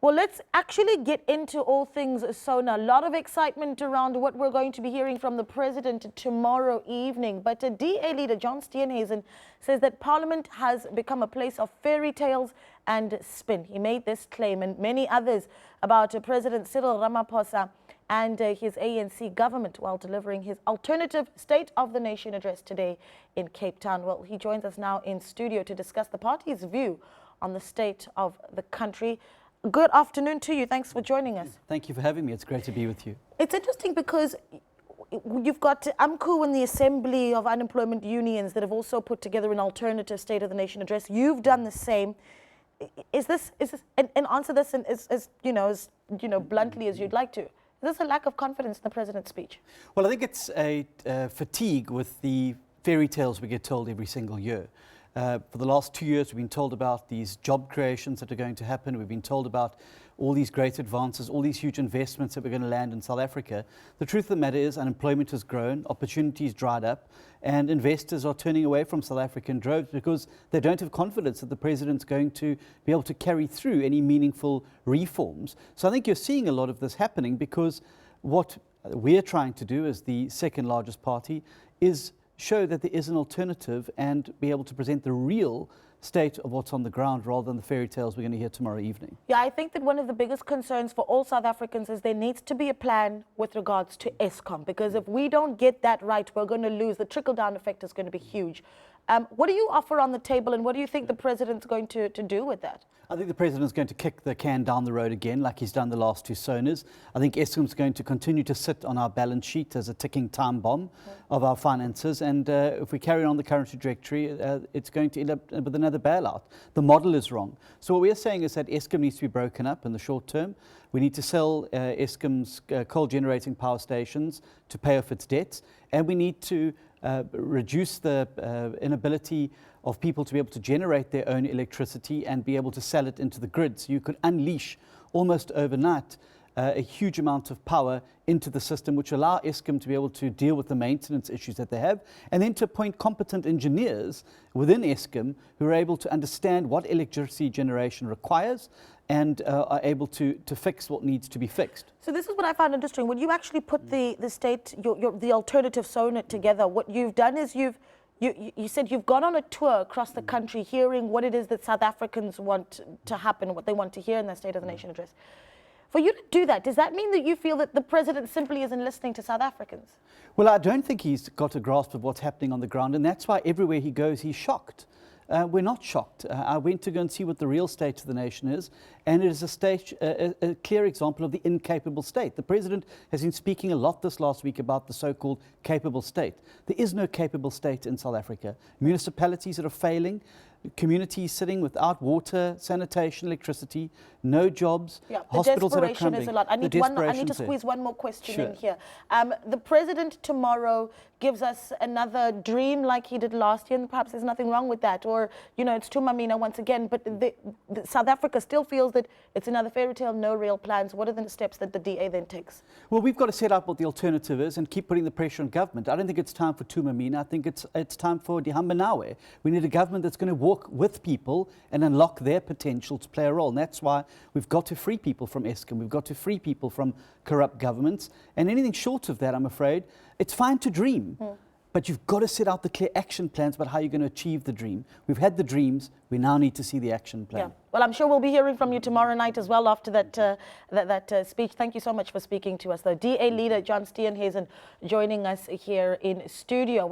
Well, let's actually get into all things SONA. A lot of excitement around what we're going to be hearing from the president tomorrow evening. But DA leader John Steenhuisen says that Parliament has become a place of fairy tales and spin. He made this claim and many others about President Cyril Ramaphosa and his ANC government while delivering his alternative State of the Nation address today in Cape Town. Well, he joins us now in studio to discuss the party's view on the state of the country. Good afternoon to you. Thanks for joining us. Thank you for having me. It's great to be with you. It's interesting because you've got AMCU and the Assembly of Unemployment Unions that have also put together an alternative State of the Nation address. You've done the same. Is this and answer this as bluntly as you'd like to. Is this a lack of confidence in the president's speech? Well, I think it's a fatigue with the fairy tales we get told every single year. For the last 2 years, we've been told about these job creations that are going to happen. We've been told about all these great advances, all these huge investments that we're going to land in South Africa. The truth of the matter is unemployment has grown, opportunities dried up, and investors are turning away from South Africa in droves because they don't have confidence that the president's going to be able to carry through any meaningful reforms. So I think you're seeing a lot of this happening because what we're trying to do as the second largest party is show that there is an alternative and be able to present the real state of what's on the ground rather than the fairy tales we're going to hear tomorrow evening. Yeah, I think that one of the biggest concerns for all South Africans is there needs to be a plan with regards to Eskom, because if we don't get that right, we're going to lose. The trickle-down effect is going to be huge. What do you offer on the table, and what do you think the president's going to do with that? I think the president's going to kick the can down the road again, like he's done the last two SONAs. I think Eskom's going to continue to sit on our balance sheet as a ticking time bomb of our finances. And if we carry on the current trajectory, it's going to end up with another bailout. The model is wrong. So what we're saying is that Eskom needs to be broken up in the short term. We need to sell Eskom's coal-generating power stations to pay off its debts. And we need to reduce the inability of people to be able to generate their own electricity and be able to sell it into the grid. So you could unleash almost overnight a huge amount of power into the system, which allow Eskom to be able to deal with the maintenance issues that they have, and then to appoint competent engineers within Eskom who are able to understand what electricity generation requires and are able to fix what needs to be fixed. So this is what I found interesting. When you actually put the state, the alternative SONA together, what you've done is you said you've gone on a tour across the country hearing what it is that South Africans want to happen, what they want to hear in their State of the Nation address. For you to do that, does that mean that you feel that the president simply isn't listening to South Africans? Well, I don't think he's got a grasp of what's happening on the ground, and that's why everywhere he goes, he's shocked. We're not shocked. I went to go and see what the real state of the nation is, and it is a clear example of the incapable state. The president has been speaking a lot this last week about the so-called capable state. There is no capable state in South Africa. Municipalities that are failing, communities sitting without water, sanitation, electricity, no jobs, hospitals that are crumbling. Is a lot. I need to squeeze one more question in here. The president tomorrow gives us another dream like he did last year, and perhaps there's nothing wrong with that, or it's Tumamina once again, but South Africa still feels that it's another fairy tale, no real plans. What are the steps that the DA then takes? Well, we've got to set up what the alternative is and keep putting the pressure on government. I don't think it's time for Tumamina. I think it's time for Dihamba Nawe. We need a government that's going to walk with people and unlock their potential to play a role. And that's why we've got to free people from Eskom. We've got to free people from corrupt governments. And anything short of that, I'm afraid, it's fine to dream. But you've got to set out the clear action plans about how you're going to achieve the dream. We've had the dreams. We now need to see the action plan. Yeah. Well, I'm sure we'll be hearing from you tomorrow night as well after that speech. Thank you so much for speaking to us. The DA leader, John Steenhuisen, joining us here in studio.